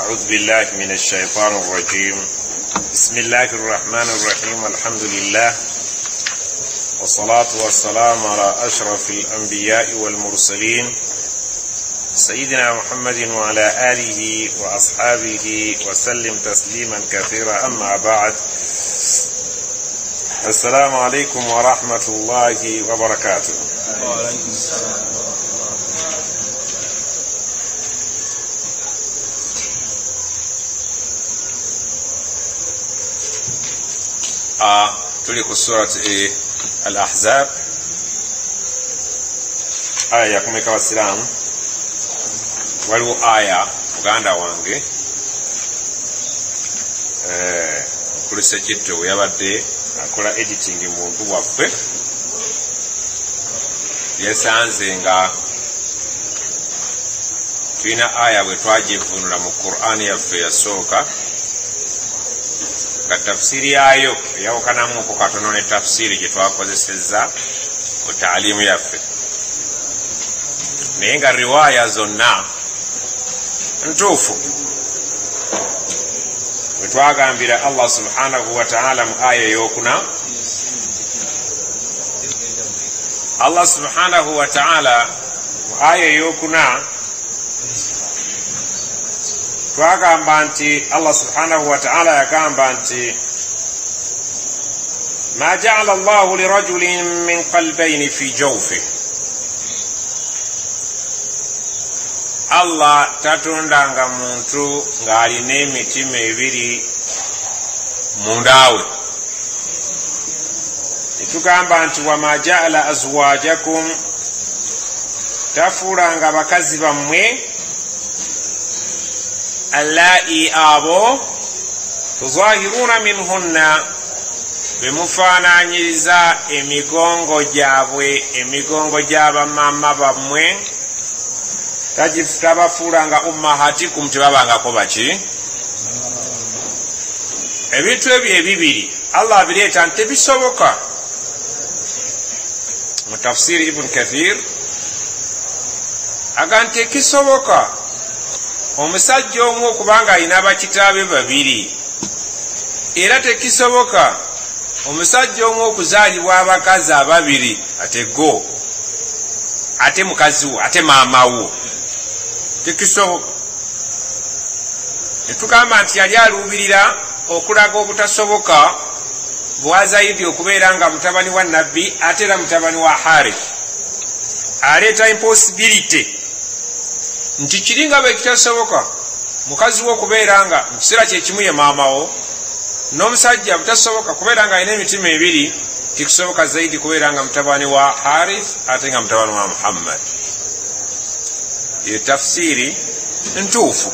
أعوذ بالله من الشيطان الرجيم. بسم الله الرحمن الرحيم. الحمد لله والصلاة والسلام على أشرف الأنبياء والمرسلين سيدنا محمد وعلى آله وأصحابه وسلم تسليما كثيرا. أما بعد، السلام عليكم ورحمة الله وبركاته. tuli ku surat al-Ahzab aya ya kumeka wasilamu. Waliwo aya muganda wange kulise kitto we yabadde akola editing muntu waffe yesanze nga tulina aya bwe twagivunula mu Qur'ani yaffe yasooka nga tafsiri yayo eyawukanamuko katono ne tafsiri gye twakozesezza mu taalimu yaffe, naye nga riwaaya zonna ntuufu. bwe twagambira Allah subhanahu wa ta'ala mu aya eyokuna, Allah subhanahu wa ta'ala mu aya eyokuna twagamba nti Allah subhanahu wa ta'ala yagamba nti ma ja'ala Allahu li rajulin min qalbayni fi jawfihi, Allah tatondanga muntu ng'alina emitima ebiri mundawe. Netugamba nti wama ja'ala azwajakum, tafuulanga bakazi bammwe allai abo tuzahiruna minhunna bemufaananyiriza emigongo gyabwe, emigongo gy'abamama bammwe, tabafuulanga ummahatikum, tebabangako baki. Ebintu ebyo ebibiri Allah abireeta nti tebisoboka. Mu tafsiri Ibn Kathir aga nti ekisoboka omusajja omu okubanga alina abakitaabe babiri, era tekisoboka omusajja omu okuzaalibwa abakazi ababiri, ate go ate mukazi wo ate maama wo, tekisoboka. Netugamba nti yali aluubirira okulaga obutasoboka bwa Zaidi okubeera nga mutabani wa nabbi ate era mutabani wa Harith, aleeta impossibility nti kiringa bwe kitasoboka mukazi wo kubeera nga mu kiseera kyekimu ye maama wo, n'omusajja butasoboka kubeera nga alina emitima ebiri, tikisoboka Zaidi kubeera nga mutabani wa Harith ate nga mutabani wa Muhammad. Ye tafsiri ntuufu.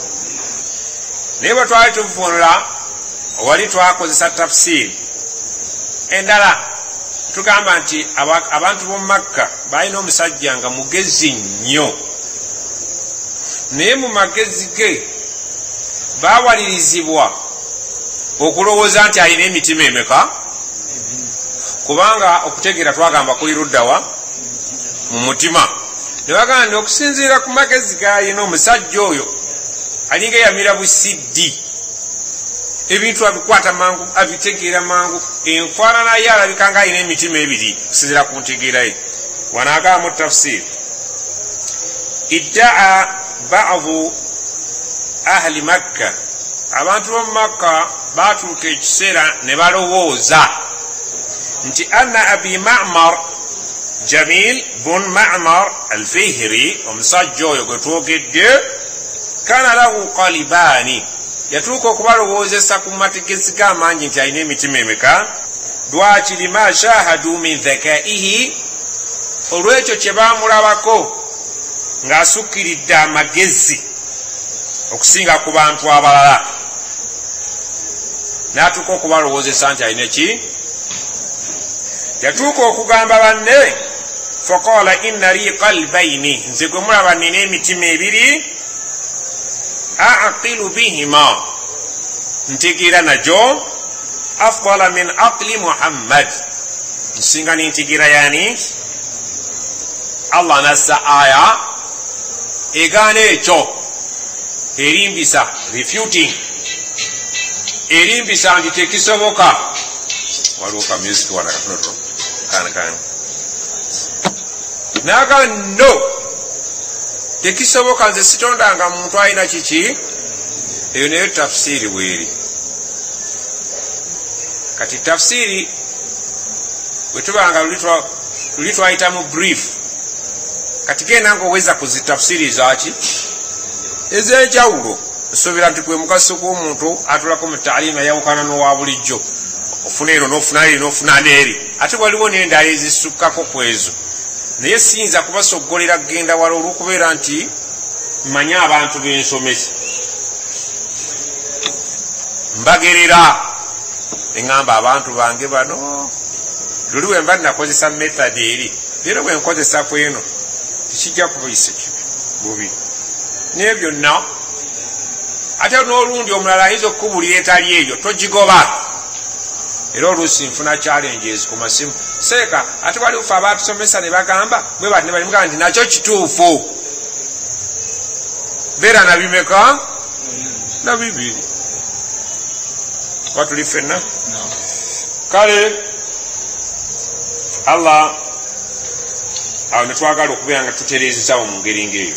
Naye bwe twali tuvunula wali twakozesa tafsiri endala, tugamba nti abantu b'omu Makka balina omusajja nga mugezi nnyo, naye mu magezi ge bawalirizibwa okulowooza nti alina emitima emeka, kubanga okutegeera twagamba kuli luddawa mu mutima. Ne bagamba nti okusinziira ku magezi g'alina omusajja oyo alinga yamira busiddi, ebintu abikwata mangu, abitegeera mangu, enfaanana ye alabika nga alina emitima ebiri okusinziira ku ntegeera ye. Wanaagamba mu tafsiri iddaa ba'dhu ahli Makka, abantu b'omu Makka baatuuka ekiseera ne balowooza nti anna abi Ma'mar Jamil bun Ma'mar al-Fihri, omusajja oyo gwe twogedde, kana lahu qalibaani, yatuuka okubalowoozesa ku mategesi g'amangi nti alina emitima emeka. Lwaki? lima shahadu min dhakaihi, olwekyo kye baamulabako ng'asukkiridde amagezi okusinga ku bantu abalala, n'atuuka okubalowoozesa nti alina ki. Yatuuka okugamba banne, faqala inna li qalbayni, nze gwe mulaba nina emitima ebiri, a'qilu bihima, ntegeera najo, afdala min aqli Muhammad, nsinga n'integeera yani. Allah nassa aya egaana ekyo erimbisa refuting erimbisa nti tekisoboka waliwo ka music wana katonoto kana naga no tekisoboka nze sitondanga muntu alina kiki eyo nayo tafsiri bweri kati tafsiri bwetubanga luli twayitamu brief kati genda nga oweza kuzitafsiri zaki ez'enjawulo nsuubira nti gwe mugaso gw'omuntu atulako mu taalima eyawukana n'owa bulijjo ofuna ero n'ofuna eri n'ofuna n'eri ate waliwo n'endala ezisukkako ku ezo naye siyinza kubasoggolera kgenda wala olw'okubeera nti mmanyi abantu b'ensomesa mbagerera eŋŋamba abantu bange bano luli bwe mba nakozesa method eri leero bwe nkozesa ku eno tekijja kubayisa bubi naye byonna ate n'olundi omulala ayinza okukubulira etali eyo togigoba era oluusi nfuna challenges ku masimu seeka ate wali ufe abatusomesa ne bagamba bwe bati ne balimugamba nti nakyo kituufu beera nabimeka na bibiri watuli ffenna kale allah awo netwagala okubeera nga tutereezezawo mu ngeri ngaeyo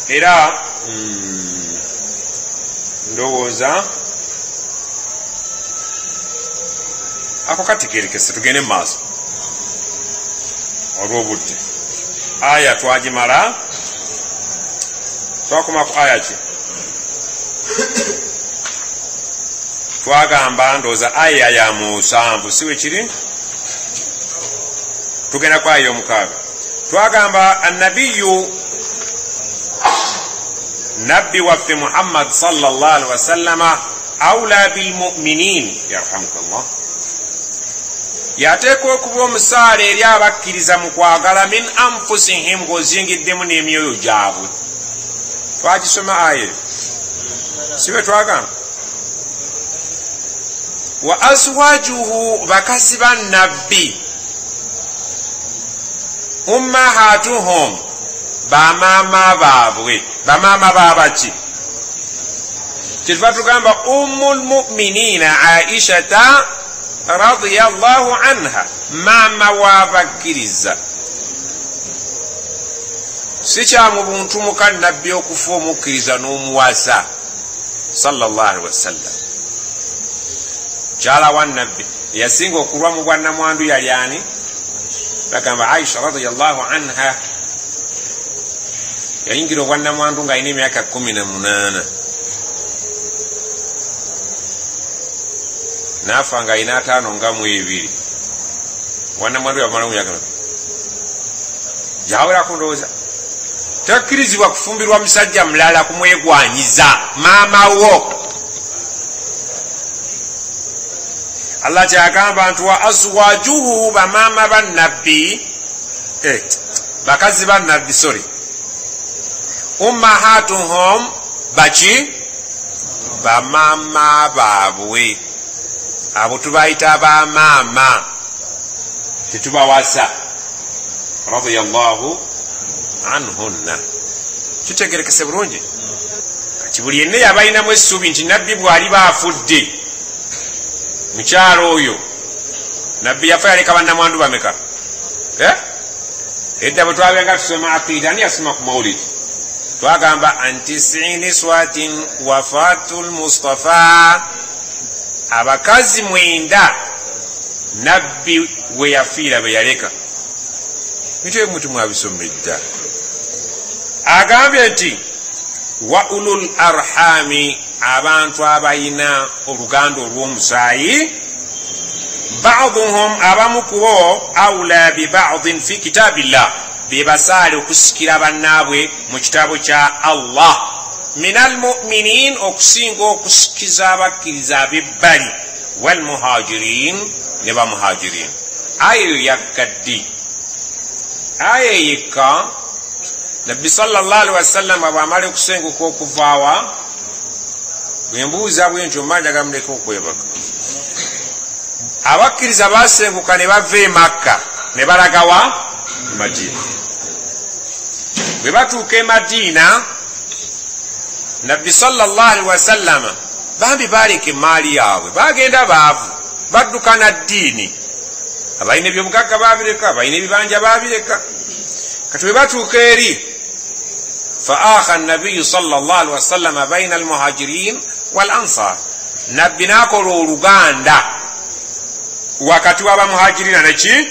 era ndowooza ako katikerekese tugende mu maaso olw'obudde aya twagimala twakoma ku aya ki twagamba ndowooza aya ya 7 siwe kiri tugenda ku aya 6 twagamba annabiyu nabbi waffe muhammad sallallahu alaihi wasallama aula bilmuminin yarhamukallah yateekwa okuba omusaala eri abakkiriza mu kwagala min anfusihim ng'ozingiddemu n'emyoyo gyabwe twagisoma aye sibe twagamba wa azwajuhu bakazi ba nabbi ummahatuhum bamaama baabwe bamaama baabaki kyetuva tugamba ummul muminina aishata radiyallahu anha maama w'abakkiriza si kyamu buntu muka nabbi okufa omukkiriza n'omuwasa sallallahu alaihi wasallam kyala wa nabbi eyasinga okulwa mu bwannamwandu yali ani bagamba aisha radiyallahu anha yayingira obwannamwandu ng'alina emyaka 18 naafa nga alina 52 obwannamwandu yamala mumyaka yawerako ndowooza takkirizibwa kufumbirwa musajja mulala kumwegwanyiza maama wo allah kyagamba nti wa azwajuhu bamaama bannabbi bakazi bannabbi sorry ummahatuhum baki bamaama baabwe abo tubayita bamaama tetubawasa radiyallahu anhunna kitegerekese bulungi kati buli yenna yabalinamu essuubi nti nabbi bw'aliba afudde mukyalo oyo nabbi yafa yaleka bannamwandu bameka edda bwe twabenga tusoma aqida ani yasoma ku maulidi twagamba antisini swatin wafatul mustafa abakazi 9 nabbi we yafiira be yaleka mitwe mutu mwabisomedda agambye nti wa ulul arhami abantu abayina oluganda olw'omusaayi ba'duhum abamu kubo awla bi ba'din fi kitabillah bebasaale okusikira bannaabwe mu kitabo kya allah min almuminin okusinga okusikiza abakkiriza ab'ebbali walmuhajirin ne bamuhajirin ayo yaggaddi aya yekka nabbi sallallahu alaihi wasallam bw'amala okusenguka okuvaawa bwembuuza bwentyo mbanjaga muleka okwebaka abakkiriza basenguka ne bava e makka ne balagawa madina bwe batuuka e Madiina nabbi sallallahu alaihi wasallama bambi baleka emaali yaabwe bagenda baavu badduka na ddiini abalina ebyobugagga babireka abalina ebibanja babireka kati bwe batuuka eri fa akha nabiyu sallallahu alaihi wasallama baina almuhajirin wal ansar nabbi nakola oluganda wakati w'abamuhajirina neki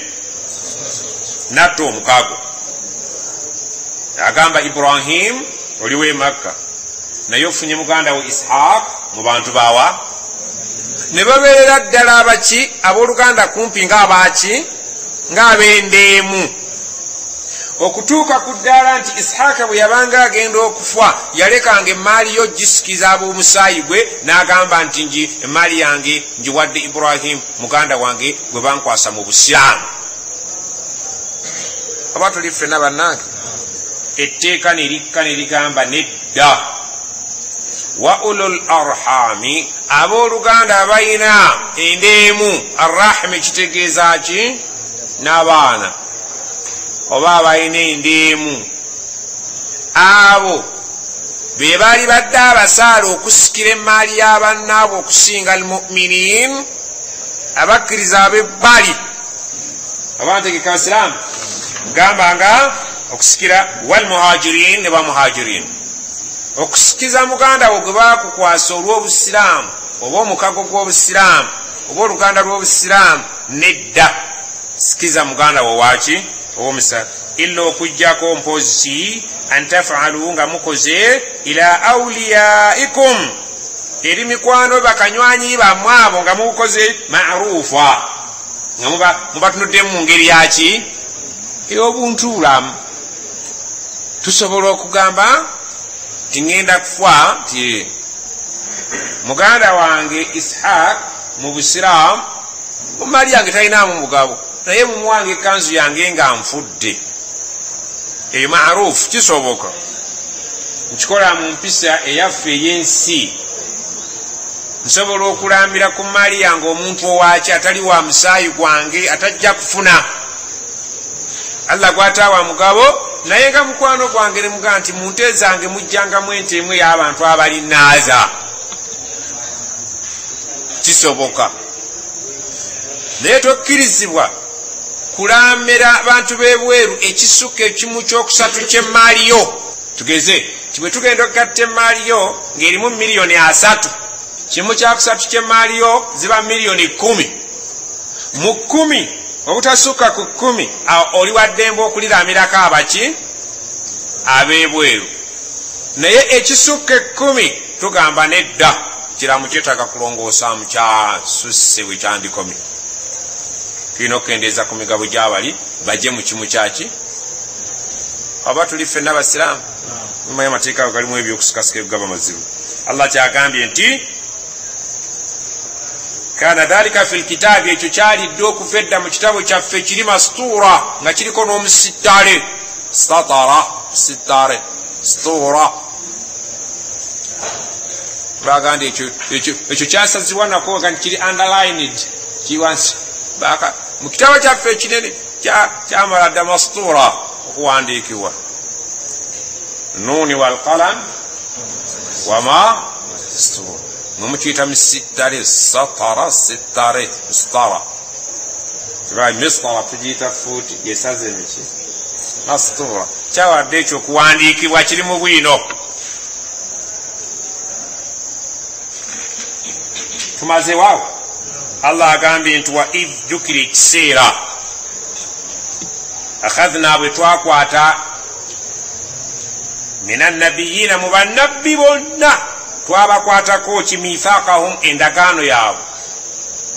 natta omukago agamba Ibrahim oliwo e Makka naye ofunye muganda we Ishaq mu bantu bawa ne babeerera ddala abaki abooluganda kumpi ng'abaki ng'ab'endeemu okutuuka ku ddaala nti Ishaaka bwe yabanga agenda okufa yalekanga emaali yo gisikiza ab'omusaayi gwe n'agamba nti nji emaali yange ngiwadde Ibrahim muganda wange gwe bankwasa mu busiraamu. Aba tuli ffenna bannange etteeka ne likka ne ligamba nedda wa ulul arhami abooluganda abalina endeemu arrahimi kitegeeza ki n'abaana oba abalina endeemu abo be baali badde abasaala okusikira emaali y'abannaabwe okusinga almuminin abakkiriza ab'ebbali abantegeka abasiraamu gamba nga okusikira walmuhajirin ne bamuhajirin okusikiza muganda wo gwe bakukwasa olw'obusiraamu oba omukago gw'obusiraamu oba oluganda lw'obusiraamu nedda sikiza muganda wo waki owomusa illa okujjako mpozi antafalu nga mukoze ila auliyaikum eri mikwano bakanywanyi bammwe abo nga mukoze maarufa nga mubatunuddemu mu ngeri yaki ey'obuntuulamu. Tusobola okugamba nti ŋŋenda kufa nti muganda wange Ishaq mu busiraamu mu maali yange talinaamu mugabo naye mumuwange ekanzu yange nga nfudde eyo maarufu kisoboka nkikola mu mpisa eyaffe ey'ensi. Nsobola okulambira ku maali yange omuntu owaki atali wa musaayi gwange atajja kufuna Allah gwataawa mugabo naye nga mukwano gwange ne mugaa nti mu nte zange mujjangamu ente emu ey'abantu abalinaaza kisoboka. Naye tokkirizibwa kulambira abantu b'ebweru ekisukka ekimu kyokusatu ky'emaali yo. Tugeze ti bwe tugenda okugatta emaali yo ng'erimu miliyoni 3 kimu kyakusatu ky'emaali yo ziba miliyoni 10 mu 10 obutasukka ku 10 oli waddembe okuliramirako abaki ab'ebweru naye ekisukka 10 tugamba nedda kiramu kyetaaga kulongoosaamu kyasusse we kyandikomye tulina okukendeeza ku migabo gy'abali bajje mu kimu kyaki aba tuli ffenna abasiraamu mumanyi amateeka ago galimu ebyokusikasika ebigaba mazibu. Allah kyagambye nti kana dhalika fil kitaabi ekyo kyalidde okuva edda mu kitabo kyaffe kiri mastuura nga kiriko n'omusittale statara sittare stuura baganda ekyo kyasazibwa nako nga kiri underlined kiwansi mu kitabo kyaffe ekinene kyamala dda mastuura okuwandiikibwa nuni walqalam wama stuura mumukiyita musittale satara sittare mustara kiba mistara tugiyita fuuti yesaze emiki mastuura kyawadde ekyo okuwandiikibwa kiri mu bwino. Tumaze waawo Allah agambye nti wa idh jukira ekiseera akhadhna bwe twakwata minannabiyina mu bannabbi bonna twabakwatako kimithaqahum endagaano yaabwe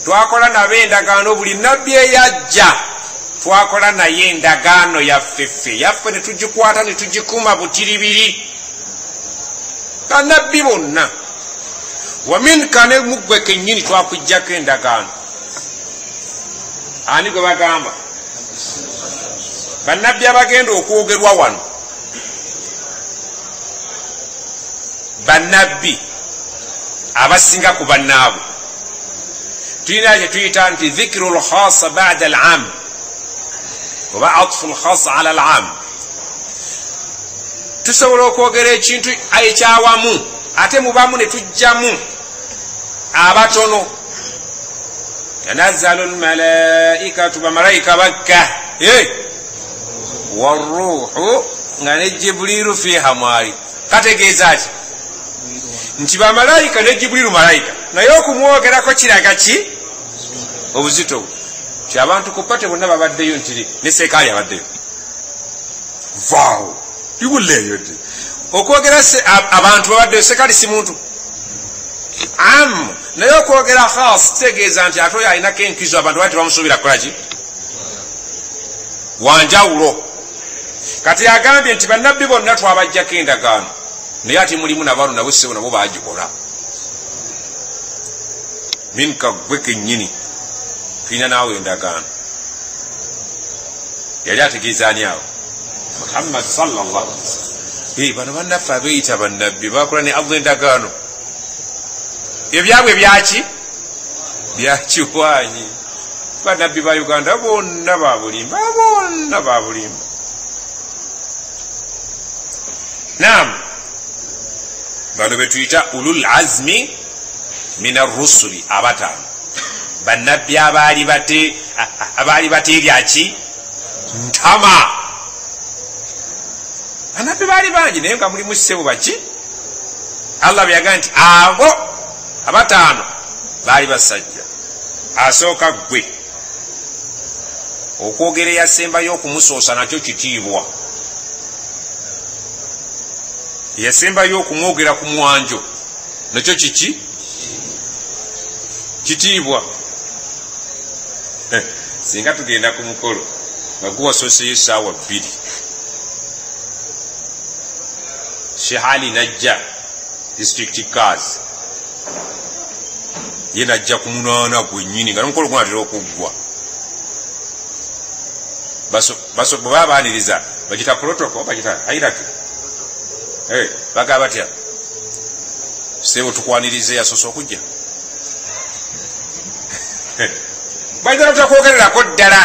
twakola nabo endagaano buli nabbi eyajja twakola naye endagaano yaffe ne tugikwata ne tugikuuma butiribiri bannabbi bonna waminka ne muggwe kennyini twakujjako endagaano. Ani gwe bagamba bannabbi abagenda okwogerwa wano bannabbi abasinga ku bannaabwe tulina kye tuyita nti dhikiru lkhasa bada alam oba atfu lkhasa ala alam. tusobola okwogera ekintu ekyawamu ate mubamu ne tujjamu abatono. tanazzalu lmalaikatu bamalayika bakka waruhu nga ne jibuliru fiha mwali. kategeeza ki nti bamalayika ne jibuliru malayika naye okumwogerako kiraga ki obuzito ti abantu ku pate bonna babaddeyo nti ne sekaali abaddeyo vaawo ibuleeyo ti okwogera abantu babaddeyo sekaali si muntu am naye okwogera khas kitegeeza nti ate oyo alinako enkizo abantu bati bamusuubira kukolaki wanjawulo. kati agambye nti bannabbi bonna twabajjako endagaano naye ate mulimu nabalu nabo sebo nabo bagikola minka gwe kennyini tulina naawe endagaano. yali ategeezaani awo Muhammad sallallahu bano bannaffe abeeyita bannabbi bakola ne Allah endagaano ebyabwe byaki byakiwanyi. bannabbi ba Uganda bonna babulimba bonna babulimba. naam bano betuyita ulul azmi min arrusuli abataano bannabbi abaali bateeryaki ntama. bannabbi baali bangi naye nga mulimu ssebo baki Allah byaga nti abo abataano baali basajja. asooka gwe okwogera eyasembayo okumusoosa nakyo kitiibwa. yasembayo okumwogera ku mwanjo nakyo kiki kitiibwa. singa tugenda ku mukolo nga guwasooseyo essaawa 2 Shehali najja district cars ye najja ku 8 gwennyini nga nomukolo gunatera okuggwa. bwe baaniriza bagita protocol bagita hierarchy baga batya sebo tukwanirize yasoose okujja bayitana tutakwogererako ddala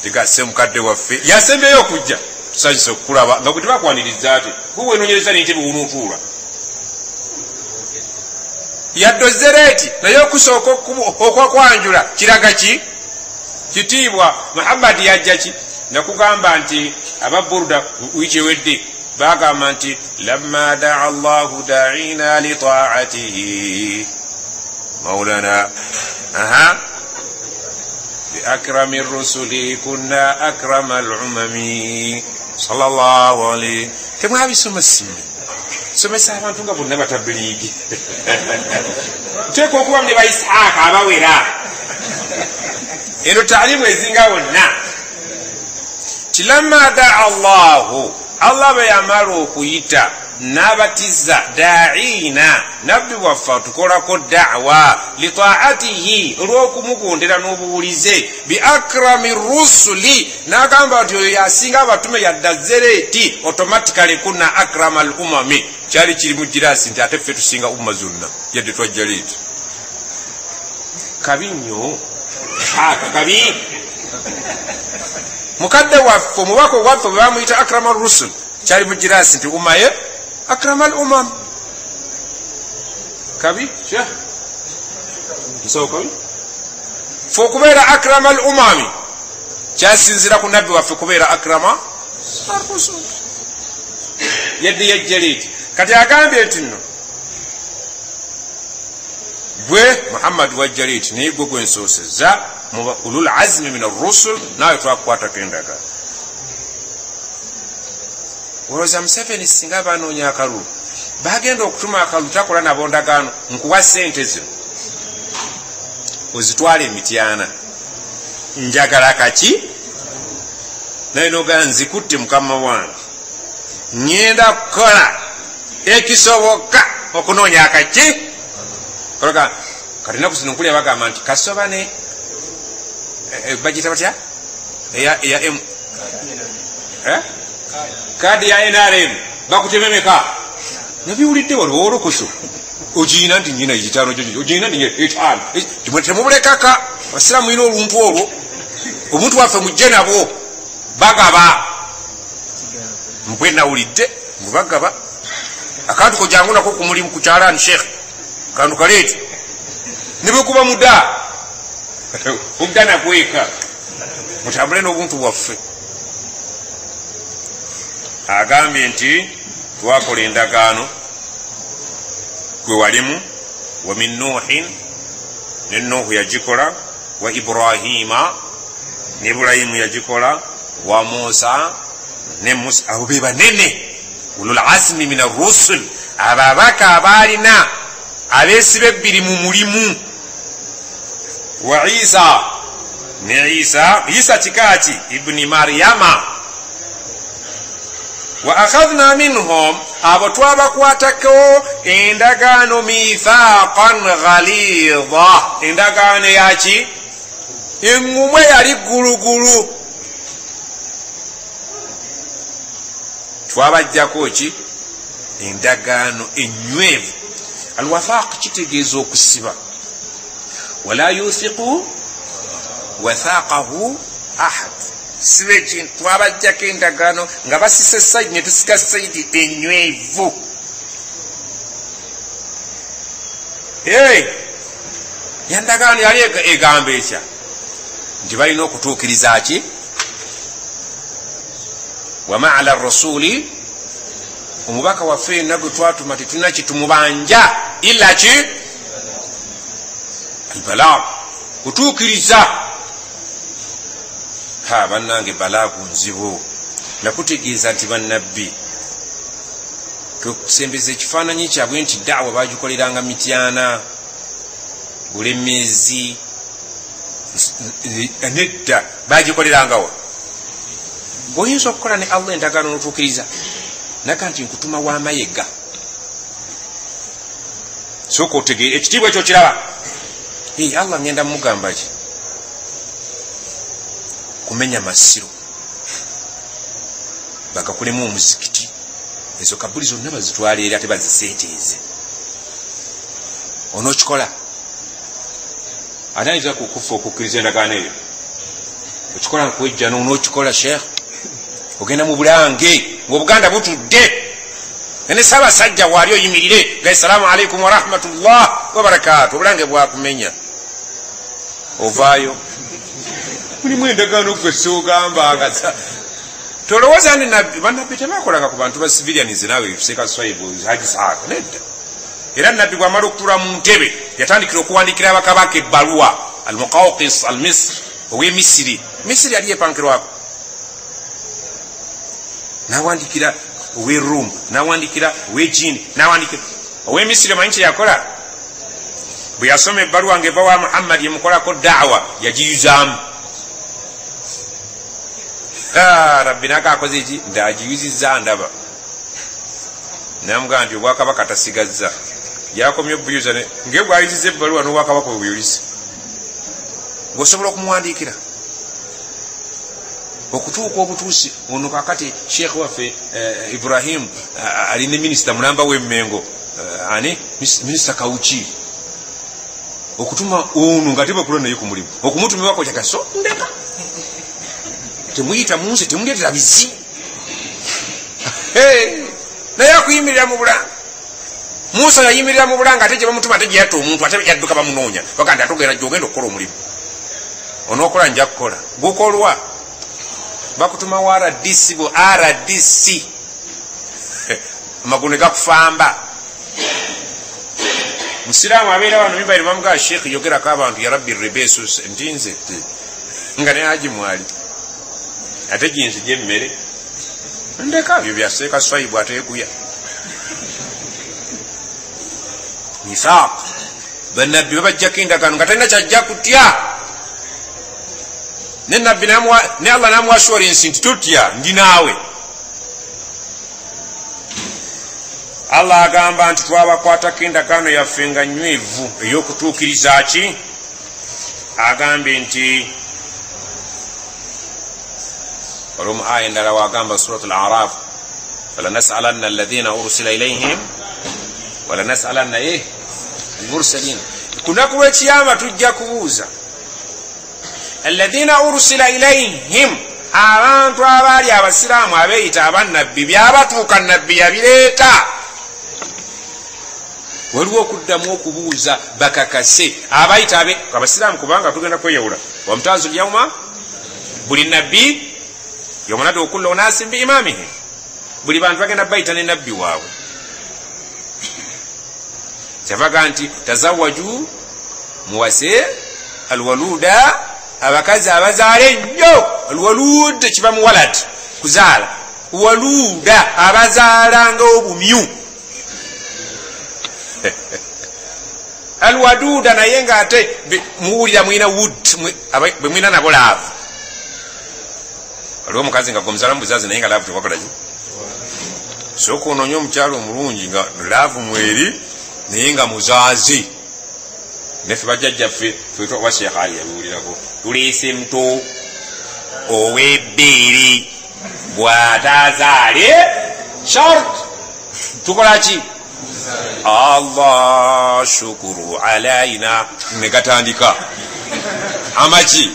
tegase mukadde waffe yasembyeyo okujja tusanyuse okukulaba nga gwe tebakwaniriza ate guwenonyereza nentebe wunuutuula yaddozereeti naye okusooka okwakwanjula kiraga ki kitiibwa. Muhammad yajja ki nakugamba nti ababuruda wiiki ewedde bagamba nti lamma daa Allahu daina li taatihi maulana bi akrami rusuli kunna akrama al-umami sallallahu alayhi. temwabisoma simu somesa abantu nga bonna batabiliigi teeka okuba ne ba Isaaka abawera eno taalimu ezinga wonna ti lamma daa Allahu Allah bwe yamala okuyita n'abatiza daina nabbi waffe tukolako da'wa li taatihi olw'okumugondera n'obuwulize bi akrami rusuli n'agamba nti oyo yasinga abatume yadda zereeti automatically kunna akrama al umami kyali kiri mu girasi nti ate ffe tusinga umma zonna yadde twajja leeti kabi nnyo kabi mukadde waffe omubaka owaffe bwe bamuyita akrama rusul kyali mu girasi nti ummaye akrama al umam kabi nsokabi fe okubeera akrama al umami kyasinzira ku nabbi waffe kubeera akrama rusul yadde yajja leeti. kati agambye nti nno gwe Muhammad wajja leeti naye gwe gwensoosezza mu ulul azmi min arrusul naawe twakukwatako endagala. olowooza Museveni singa banoonya akalulu bagenda okutuma akalulu takola nabo ndagaano nkuwa ssente zino ozitwala emityana njagala kaki naye nogaa nzikutte mukama wange ngenda kukola ekisoboka okunoonya akaki kologa kati naku zino nkulya bagamba nti kasobane bagita batya eya M kadi ya NRM bakutememeka nabiwulidde waliwo olokoso ogiyina nti nyina ekitaano ogiyina nti etaano temubulekaka abasiraamu yina oluntu olwo omuntu waffe mujje nabo bagaba mpwe nawulidde mubagaba akantu ko jangu nako kumulimu ku kyalani sheikh kantu kaleeti nibe kuba muda ugana kweka mutambule n'obuntu bwaffe. Agambye nti twakola endagaano gwe walimu wa min nuuhin ne nuuhu yagikola wa ibrahima ne ibulayimu yagikola wa musa ne musa. abo be banene ulul azmi min arrusul ababaka abaalina abeesibe ebbiri mu mulimu. wa isa ne isa kikaati ibuni maryama. wa akhadhna minhum abo twabakwatako endagaano mithaqan ghalidha endagaano yaki engumwe yali gulugulu. twabajjako ki endagaano enywevu. alwathaq kitegeeza okusiba. wala yuthiqu wathaqahu ahad. sibe kintu twabajjako endagaano nga basise saidi ne tusika saidi enywevu. endagaano yali egamba ekya nti balina okutuukiriza ki wama ala rasuli omubaka waffe yenna gwe twatuma tetulina kitumubanja illa ki albalagh kutuukiriza. bannange balaagu nzibu. nakutegeeza nti bannabbi kusembeza ekifaananyi kyabwe nti daawa bagikoleranga mityana bulemezi nedda bagikolerangawa. oyinza okukola ne allah endagaano notuukiriza naga nti nkutuma w'amayega sooka otegeere ekitiibwa ekyo kiraba. allah ngenda mugamba ki kumenya masiro bagakulemu omuzikiti ezo kabuli zonna bazitwala eri ate baziseeteeze. onookikola anayinza kukufa okukkiriza endagaano eyo okikola nkwejja nonookikola sheekh ogenda mu bulange ngaobuganda butudde ne ssaabasajja waali oyimirire nga assalaamu alaikum warahmatullah wabarakatu obulange bwakumenya ovaayo mulimu endagaano gwe soogambanga tolowooza ndi nabbi. bannabbi tebakolanga ku bantu ba civilians naawe seeka swaibu haji saaka nedda. era nabbi bwamala okutula mu ntebe yatandikira okuwandikira abakabaka ebbaluwa almuqawqis almisri ow'emisiri. misiri yali epankirwako nawandikira ow'erum nawandikira ow'egini nawandikira ow'emisiri. omanyi kye yakola bwe yasoma ebbaluwa nga eva wa muhammad yemukolako daawa yagiyuzaamu. rabbi naka akoze eki ndagiyuzizza ndaba namugaa nti obwakabaka tasigazza yakomye obuyuza ngebwayuziza ebbaluwa n'obwakabaka obuyuliza ngaosobola okumuwandiikira okutuuka obutuusi. ono kakati sheekh waffe ibrahim alina minisita mulamba w'emmengo ani minisita kawuki okutuma ono nga tebakulwa naye ku mulimu okumutumiwako kyagaso ndeka temuyita munsi temuleetera bizi naye akuyimirira mu bulanga. musa yayimirira mu bulanga ate gye bamutuma ate gye yatta omuntu ate yadduka bamunoonya bagandi atogenda gyogenda okukola omulimu. onookola nja kukola gukolwa bakutuma wa rdc bo rdc amagulu ne gakufamba. musiraamu abeera wano mimbaire bamugaa sheekh yogerako abantu ya rabbi rebesus ntinze nga ne haji mwali ate jinsi gyemmere ndeka byo byaseeka swaibu ateeguya. mithaq bannabbi babajjako endagaano nga talina kyajja kutya. ne nabbi ne allah namuwa assurance nti totya ndi naawe. allah agamba nti twabakwatako endagaano yaffe nga nywevu ey'okutuukiriza ki. agambye nti ولهم آية إن لو سورة الأعراف فلنسألن الذين أرسل إليهم ولنسألن المرسلين. كنا كويتياما تجا كوزا الذين أرسل إليهم abantu abaali abasiraamu abeeyita abannabbi byabatuuka nabbi yabireeta. waliwo okuddamu okubuuza bakakase abayita abasiraamu kubanga tugenda kweyawula wamutaazu lyauma buli nabbi yomunadi okulla onaasi biimamihi buli bantu bagenda bayita ne nabbi waabwe. kyabaga nti tazawaju muwase alwaluda abakazi abazaala ennyo. alwalud kiba muwalad kuzaala, waluda abazaalanga obumyu. alwaduda naye nga ate muwulira mwina wood bwe mwina nabo laavu. waliwo omukazi nga gomuzala mubuzazi naye nga laavu tewakolaki. sooka ononye omukyalo omulungi nga laavu mweri naye nga muzaazi. nefe bajjajjaffe fetwa sheekh ali yabiwulirako tuleese muto ow'ebbeere bw'atazaale shart tukolaki? Allah shukuru alaina negatandika amaki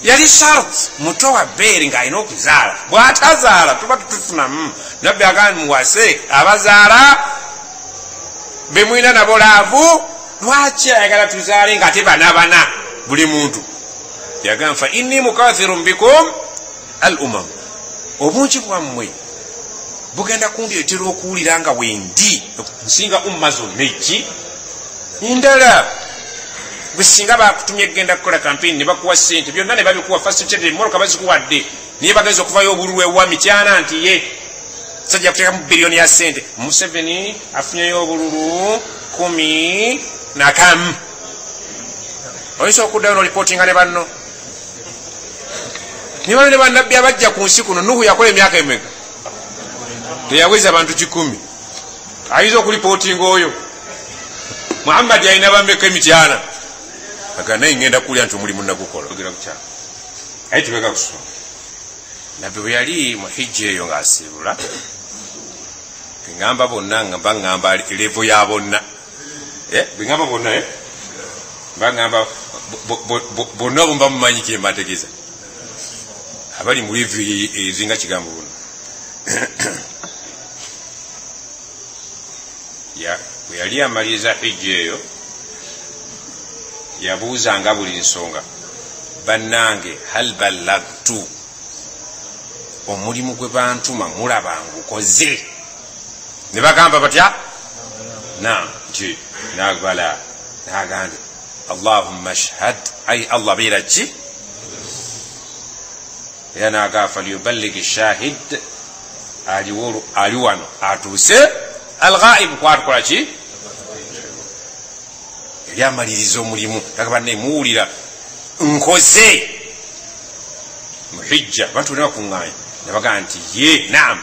yali shart muto wa bbeere ng'alina okuzaala bw'atazaala tuba tutufunamu. nabbi agamba muwase abazaala bemwina nabo laavu. lwaki ayagala tuzaale nga ate bana buli muntu? yagamba fa inni mukathirun bikum al umam, obungi bwammwe bugenda kundeetera okuwulira nga wendi nsinga umma zonna eki endala. bwe singa bakutumye egenda kukola kampeni ne bakuwa ssente byonna ne babikuwa fasitede moroka bazikuwadde naye bagenza okuvayo obululu ewa mityana nti ye sajja kuteekamu biliyoni ya ssente. Museveni afunyeyo obululu 15. oyinza okuddayo nolipootinga ne banno nibano ne bannabbi abajja ku nsi kuno. Nuhu yakola emyaka emeka teyaweza abantu 10. ayinza okulipootinga oyo. Muhammad alina bameka emityana aga naye ngenda kulya nti omulimu nagukola aye tubeka kusoma. nabbi bwe yali mu hijja eyo ng'asiibula ngamba bonna ngamba levo ya bonna bengamba bonna bangamba bonna bomba mumanyike mbategeeza abali mu levo ezinga kigambo buno. bwe yali amaliriza hijja eyo yabuuzanga buli nsonga, bannange hal ballagtu, omulimu gwe bantuma mulabanga ukoze? ne bagamba batya naam nti nabala nagamba allahumma ashhad ay allah biraki era nagaa falyuballigi shahid ali wano atuuse alghaib kwatukola ki yali amaliriza omulimu tagabanne muwulira nkoze muhijja bantu bonna bakuŋŋaanya nebagamba nti ye naam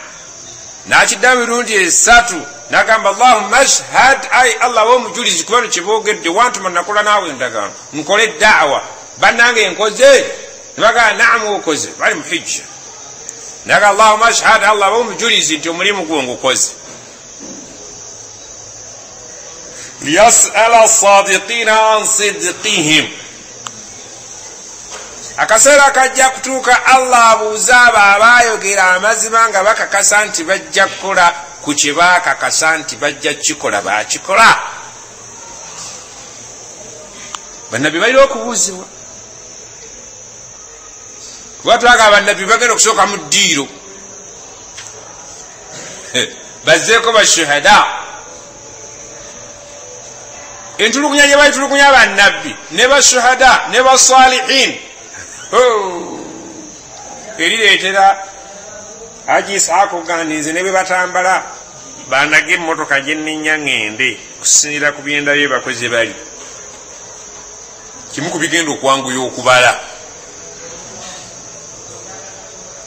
nakiddamu mirundi 3 nagamba allahumma ashhad ay allah womujulizi kubano kyeboogedde wantuma nakola naawe endagaano nkole daawa bannange nkoze nebagamba naamu okoze bali muhijja naga allahumma ashhad allah womujulizi nti omulimu gwo ngukoze liyasala sadiqina an sidqihim akaseera kajja kutuuka allah abuuza abo abaayogera amazima nga bakakasa nti bajja kukola ku kye baakakasa nti bajja kikola baakikola. bannabbi balina okubuuzibwa kuba twaga bannabbi bagenda okusooka mu ddiiro bazzeeko bashuhada. entulugunya gye bayitulugunya bannabbi ne bashuhada ne basalihin erireetera Haji Isaaka ogandize ne bwe batambala banaga emmotoka gyenninya ŋŋende kusinira ku byenda bye bakozi bali kimu ku bigenda okwanguya okubala.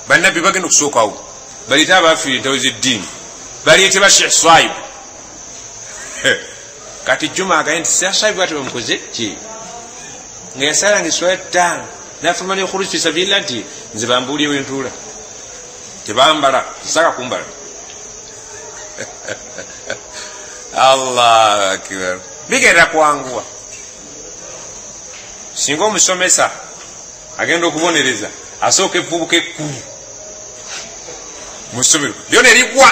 bannabbi bagenda okusookawo baleete abafiire entawo z'eddiini baleete ba Sheikh Swaib kati Juma agaye nti Sheikh Swaib ate bamukoze ki nga yasalanga eswala 5 nafuluma ne khuruj fi sabilillah nti nze bambuulyewo entuula tebambala nsaka kumbala. Allahu akbar. bigenda kwanguwa singa omusomesa agenda okubonereza asooka evubuka ekkulu mu ssomero lyo ne ligwa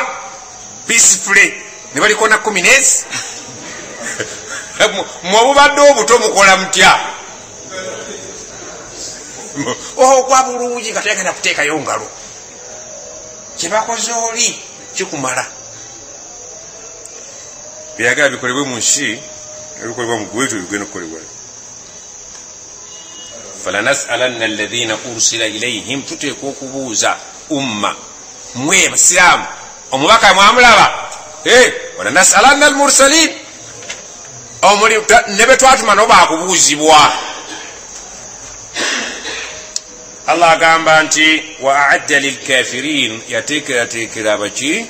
peacefully ne baliko na 10 nezi mwobubadde obuto mukola mutya ogwa bulungi nga tegenda kuteekayo ngalo kyebakoze oli kikumala byagala bikolebwe mu nsi ebikolebwa mu gwetu bigenda okukolebwa falanasalanna alladhina ursila ilaihim tuteeka okubuuza umma mwe basiraamu omubaka mwamulaba walanasalanna almursalin ne betwatuma no bakubuuzibwa Allah agamba nti wa aadda lilkafirin yateekerateekera abaki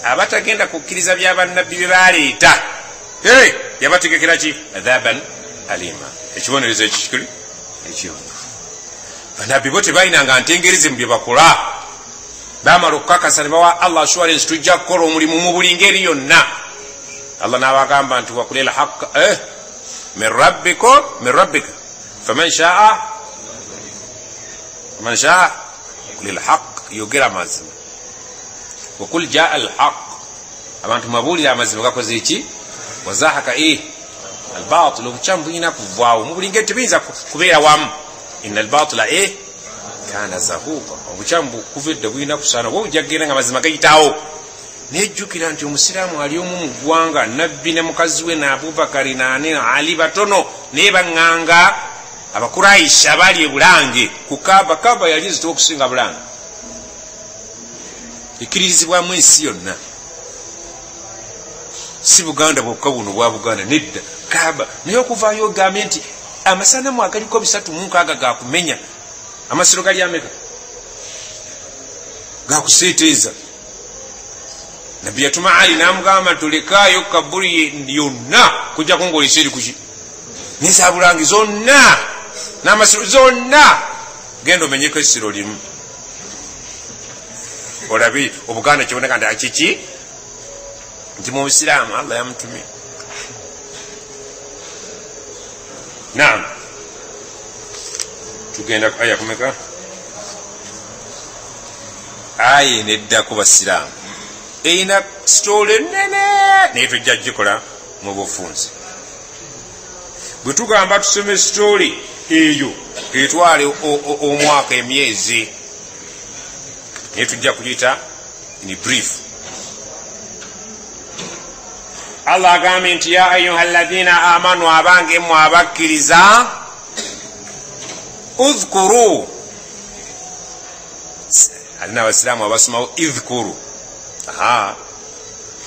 abatagenda kukkiriza byabannabbi bye baleeta yabategekera ki adhaban alima ekibonerezo ekikiri ekiwonvu bannabbi bo tebalinanga ntengereze mu bye bakola bamala okukakasa ne bawa Allah assurance tujja kukola omulimu mu buli ngeri yonna Allah n'abagamba nti wakuli lhaq min rabbika faman shaa wakuli lhaq yogera amazima wakul jaa alhaq abantu mabuulira amazima gakoze eki wazahaka albatil obukyamu bulina kuvaawo mu buli ngeri tebiyinza kubeera wamu ina albatila kana zahuqa obukyamu kuvedde bulina kusaana oba ojja kugenda nga amazima gayitawo nejjukira nti omusiraamu ali omu mu ggwanga nabbi ne mukazi we na abubakari nane ali batono naye baŋŋanga abakuraisha bali ebulange ku kaba yali nzitowa okusinga bulange ekkiririzibwamu ensi yonna si buganda bwokka buno bwa buganda nedda kaba naye okuvaayo ogambye nti amasanamu agaliko 36 gakumenya amasiro gali ameka gakuseeteeza nabbi yatuma ali namugamba tulekaayo kabuli yonna kujja kungoolesa eri kuki nezabulangi zonna n'amasiro zonna genda omenyeko essiro limu olabi obuganda kiboneka nti akiki nti mu busiraamu Allah yamutumye naam tugenda aya kumeka aya neddako basiraamu eyina sitole ennene naye tujja gikola mu bufunzi bwe tugamba tusome sitole eyo etwale omwaka emyezi naye tujja kugiyita ni brief Allah agambye nti ya ayuha alladhina amanu abange mu abakkiriza udhkuru alina abasiraamu abasomawo idhkuru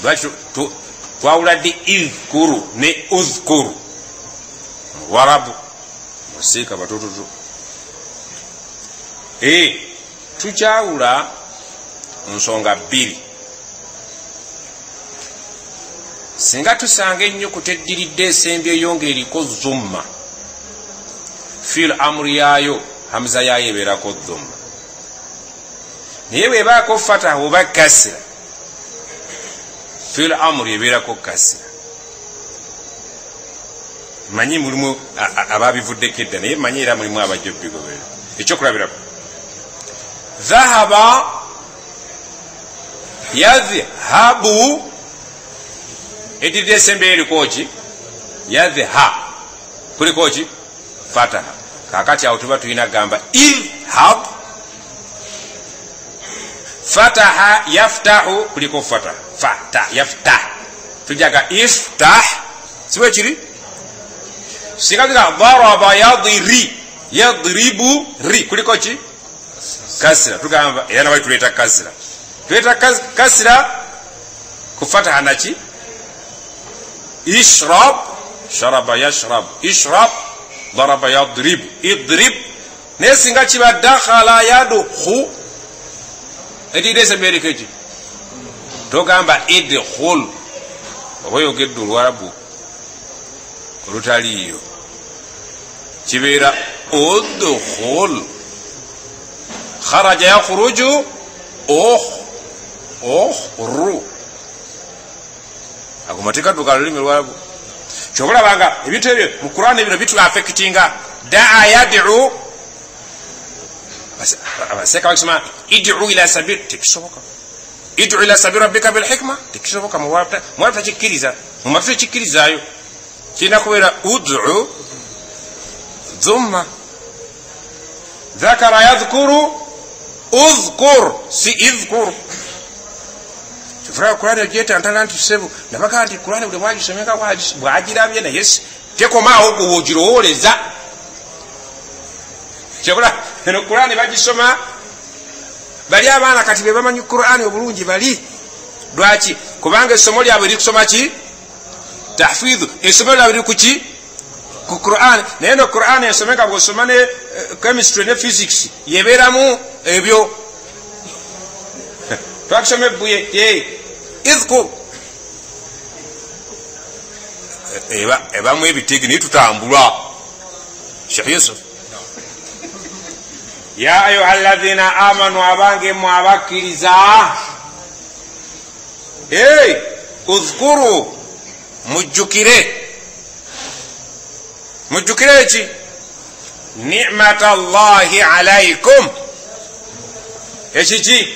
lwaki twawula ddi idhkuru ne udhkuru mu Warabu musiika batototo tukyawula nsonga 2 singa tusanga ennyukuta eddiridde esembyeyo ng'eriko zumma fil amri yaayo hamza yaayo ebeerako dhumma naye bwebaako fataha oba kasira fil amri ebeerako kasira manyi mulimu ababivuddeko edda naye manyi era mulimu abajja bigoberera ekyokulabirako dhahaba yadhhabu eddiridde esembeyo erikoki yadhha kulikoki fataha kakati awo tuba tulina gamba idhhab fataha yaftahu kuliko fataha fata yaftah tujaga iftah siwe kiri singa tuga daraba yadribu ri kuliko ki kasira tugamba era nawe tuleta kasira kasira ku fataha naki ishrab sharaba yashrab ishrab daraba yadrib idrib nesinga kiba dakhala yadukhu edidese merikeji togamba idkhul oboyogedde olwarabu olutaliyo kibeera udkhul kharaja yakhruju ru agomatika tukalulimi lwarabu kyobalabanga ebintu ebyo mu Qur'an bino bitu affectinga daa yad'u abaseka bakisoma id'u ila sabil tekisoboka id'u ila sabil rabbika bil hikma tekisoboka mwata takikiriza mumatu tekikirizayo kina kubeera ud'u dhumma dhakara yadhkuru udhkur si idhkur kifura Qur'ani jeta antala nti sebu nabaga nti Qur'ani buli mwagisomeka bwagirabye na yes tekomaawo kuwojirowoleza kyebula eno Qur'ani bagisoma bali abaana kati be bamanyi Qur'ani obulungi bali lwaki kubanga essomo lyabwe likusoma ki tahfidhu essomo lyabwe likuki ku Qur'ani naye no Qur'ani esomeka bwosoma ne chemistry ne physics yebeeramu ebyo twakisoma ebbuye idhkur ebamu ebitegi naye tutambula Sheikh Yusuf ya ayuha alladhina amanu abange mu abakkiriza udhkuru mujjukire ki ni'mata Allahi alaykum ekiki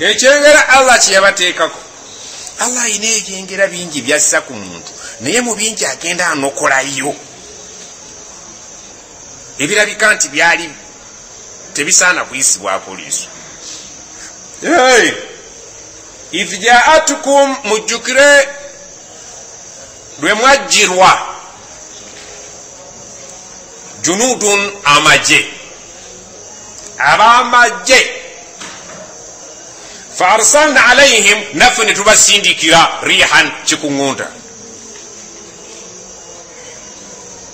ekyengera Allah kyeyabateekako Allah ayina ebyengera bingi byassa ku muntu naye mu bingi agenda anokolayo ebirabika nti byali tebisaana kuyisibwako liiso idh jaatukum mujjukire lwe mwajjirwa junudun amaje abamaje fa arsalna alayhim naffe ne tubasindikira rihan kikuŋŋunda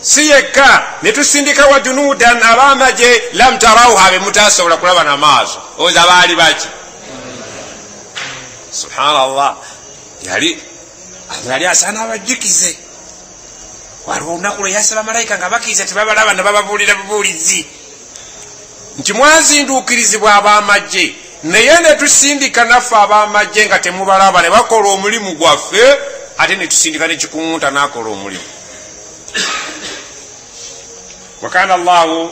si yekka ne tusindika wa junudan abamaje lam tarawha be mutasobola kulaba namaaso oza baali baki subhanallah yali asaana abajjukize waliwo olunaku lwe yasaba malayika nga bakiriza tebabalaba ne bababuulira bubuulizi nti mwazinduukirizibwa abamajje naye ne tusindika naffe abamajje nga temubalaba ne bakola omulimu gwaffe ate ne tusindika nekikuŋŋunta n'akola omulimu wakana Allah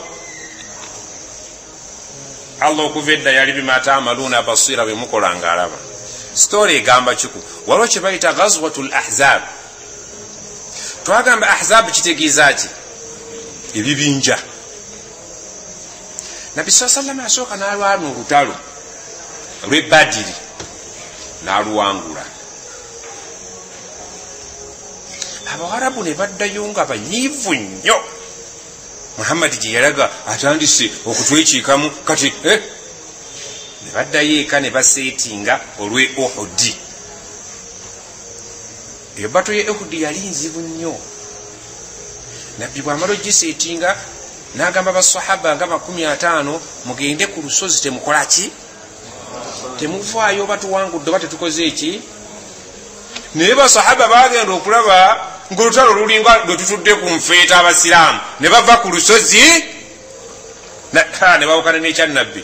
okuva edda yali bima taamaluuna basira bwe mukola nga alaba story egamba kiku waliwo kye bayita ghazwatul ahzab twagamba ahzab kitegeeza ki ebibinja nabbi sallallahu asooka n'alwana olutalo lw'e Badiri n'aluwangula abawarabu ne baddayo nga banyiivu nnyo Muhammad gye yalaga atandise okutwekiikamu kati ne baddayo eka ne baseetinga olw'e Uhudi eyo bato ye Uhudi yali nzibu nnyo nabbi bw'amala ogiseetinga n'agamba basahaba nga 50 mugende ku lusozi temukola ki temuvaayo batuwangudde oba tetukoze eki naye basahaba bagenda okulaba ng'olutalo lulinga lwe tutudde ku nfeeta abasiraamu ne bava ku lusozi ne bawukana n'ekya nabbi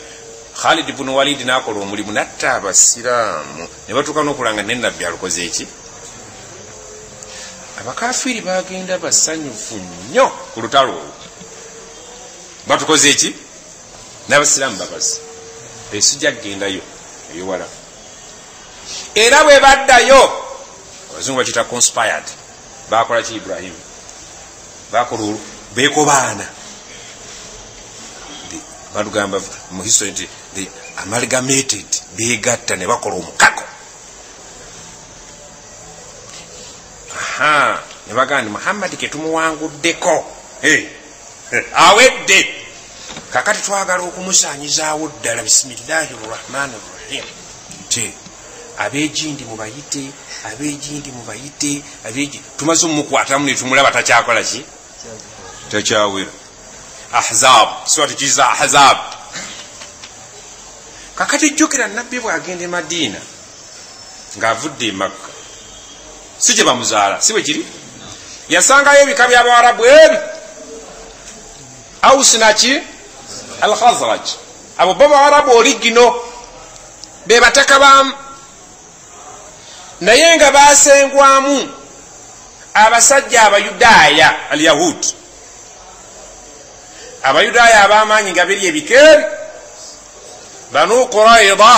Khalid ibn Walid n'akola omulimu natta abasiraamu ne batuuka n'okulanga ne nabbi alukoze eki abakafiri bagenda basanyufu nnyo ku lutalo olwo batukoze eki n'abasiraamu babazi esijja kugendayo eyowala era bwe baddayo abazungu bakita conspired bakola ki Ibrahim bakola bekobaana balugamba mu history nti the amalgamated begatta ne bakola omukago ne bagamba Muhammad ke tumuwanguddeko awedde kakati twagala okumusaanyizaawo ddala bisimillahi rrahmani rrahim nti abejindi mubayite abejindi mubayite tumaze omukwatamu ne tumulaba takyakola ki takyawera ahzab siwati kiza ahzab kakati jjukira nabbi bw'agenda e Madiina ng'avudde e Makka si gye bamuzaala si bwe kiri yasangayo ebika by'Abawarabu ebi Awusi naki al-Khazraj abo b'Abawarabu oligino be bataka bamu naye nga basengwamu abasajja abayudaaya al-Yahud abayudaaya ab'amaanyi nga biri ebikeeri banu quraida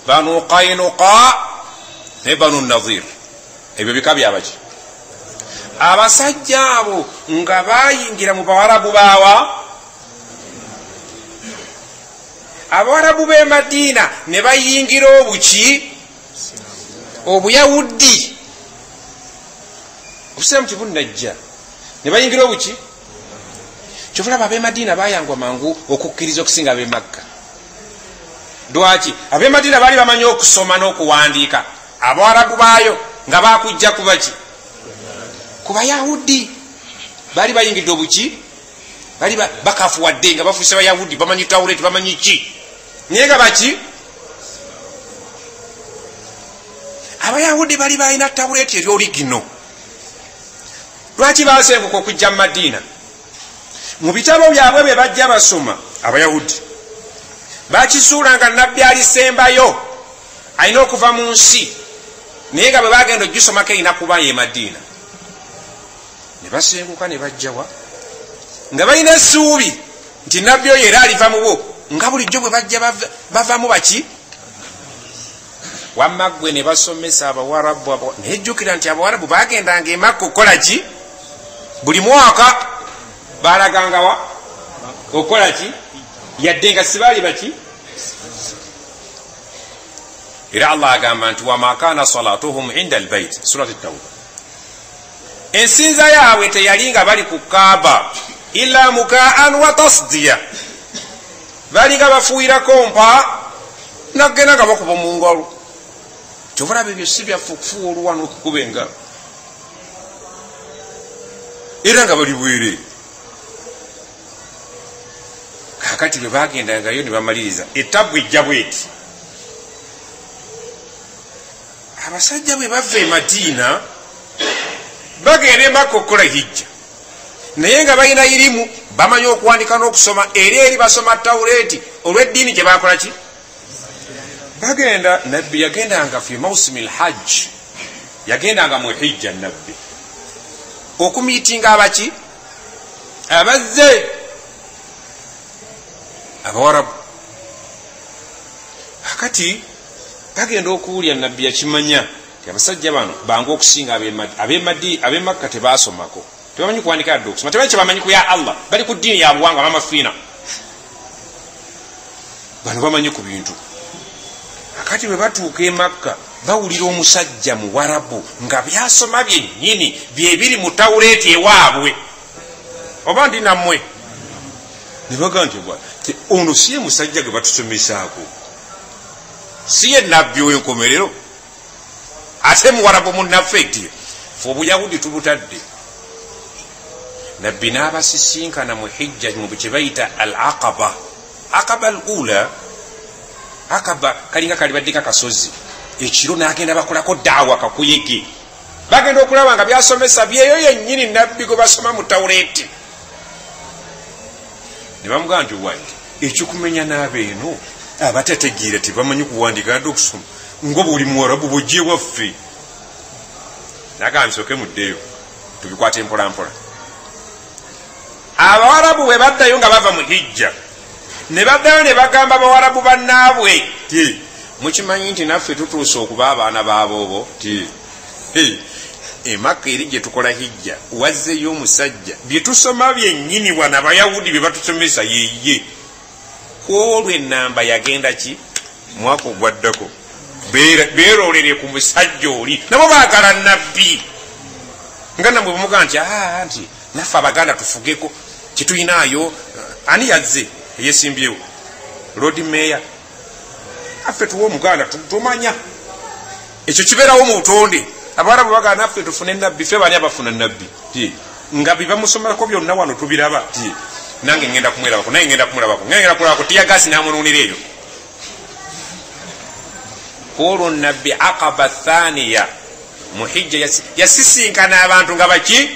banu qainuqa ne banu nadhir ebyo bika byabaki abasajja abo nga bayingira mu bawarabu bawa abawarabu b'e Madina ne bayingira obuki obuyahudi obusiramu tebunajja ne bayingira obuki kyovulaba ab'e Madina bayangwa mangu okukkiriza okusinga ab'e Makka. Lwaki? Ab'e Madina baali bamanyi okusoma n'okuwandiika, abawarabu baayo nga bakujja kubaki ku bayahudi. Baali bayingidde obuki, baali bakafuwadde nga bafuuse bayahudi, bamanyi Tawuleti, bamanyi ki, naye nga baki abayahudi bali balina Tawuleti ery'oligino. Lwaki basenguka okujja mu Madina? Mu bitabo byabwe bye bajja basoma abayahudi bakisuula nga nabbi alisembayo alina okuva mu nsi, naye nga bwe bagenda ogisomako erina kuba ye Madina. Ne basenguka ne bajjawa nga balina essuubi nti nabbi oyo era aliva mu bo, nga bulijjo bwe bajja bavamu baki wamma ggwe ne basomesa abawarabu. Nejjukira nti abawarabu bagendanga e Makka okukola ki? Buli mwaka balagangawa okukola ki? Yadde nga sibaali baki. Era Allah agamba nti wama kana salatuhum inda albayt, surat at-Tawba. Ensinza yaabwe teyali nga bali ku Kaaba illa mukaan wa tasdiya, bali nga bafuuyirako mpa nagenda nga bakuba mu ngalo. Kyovulaba ebyo si byaffe okufuuwa oluwa n'okukuba engalo era nga bali bwere. Kakati bwe bagendagayo ne bamaliriza ettabu ejja bweti. Abasajja bwe bava e Madina bagenda e Makka okukola hijja, naye nga balina irimu, bamanyi okuwandika n'okusoma, eri basoma Tawuleti olw'eddiini gye bakola ki? Bagenda. Nabbi yagendanga fi mausimi lhajj, yagendanga mu hijja nabbi okumiitinga abaki abazze abawarabu. Akati bagenda okuwulya nabbi yakimanya ti abasajja bano bangu okusinga ab'e Makka tebasomako, tebamanyi kuwandika yadde okusoma, tebamanyi kyebamanyi ku ya Allah, bali ku ddiini ya buwangwa mamafiina. Bano bamanyi ku bintu. Akati bwe batuuka e Makka bawulira omusajja muwarabu nga byasoma byennyini byebiri mu Tawuleti ewaabwe, oba ndi nammwe ne bagambye ono si ye musajja gwe batusomesaako, si ye nabbi ow'enkomerero, ate muwarabu munnaffe eti fe obuyahudi tubutadde. Nabbi n'abasisinkana mu hijja mu kye bayita al aqaba, aqaba al ula. Akaba kalinga kali baddika kasozi, ekiro n'agenda bakolako daawa kakuyege, bagenda okulaba nga byasomesa byeyo yennyini nabbi gwe basoma mu Tawuleti. Ne bamugamba nti wange ekikumenya n'abeeno abatategeera tebamanyi kuwandika yadde okusoma nga buli muwarabu bwojje waffe. Nagamba nsooke muddeyo tubikwate mpolampola. Abawarabu bwe baddayo nga bava mu hijja ne baddayo ne bagamba abawarabu bannaabwe ti mukimanyi nti naffe tutuuse okuba abaana baaboobo ti e Makka eri gye tukola hijja wazzeyo omusajja bye tusoma byennyini bwana abayahudi bye batusomesa yeye. Kwolwo ennamba yagenda ki mwaka ogwaddako beerolere ku musajja oli, nabo baagala nabbi nga namwe bwemugaa nti nti naffe abaganda tufugeko kituyinaayo. Ani yazze eyesimbyewo? Lord Mayor. Affe tuwa omuganda tumanya ekyo kibeerawo mu butonde. Abawarabu bagala naffe tufune nabbi, ffe bani abafuna nabbi nga bibamusomerako byonna wano tubiraba. Nange ngenda kumwerabako, naye ngenda kumulabako, ngenda kumulabako, tiyagasi namunuunira eyo. Olwo nabbi aqaba thaniya mu hijja yasisinkana abantu nga baki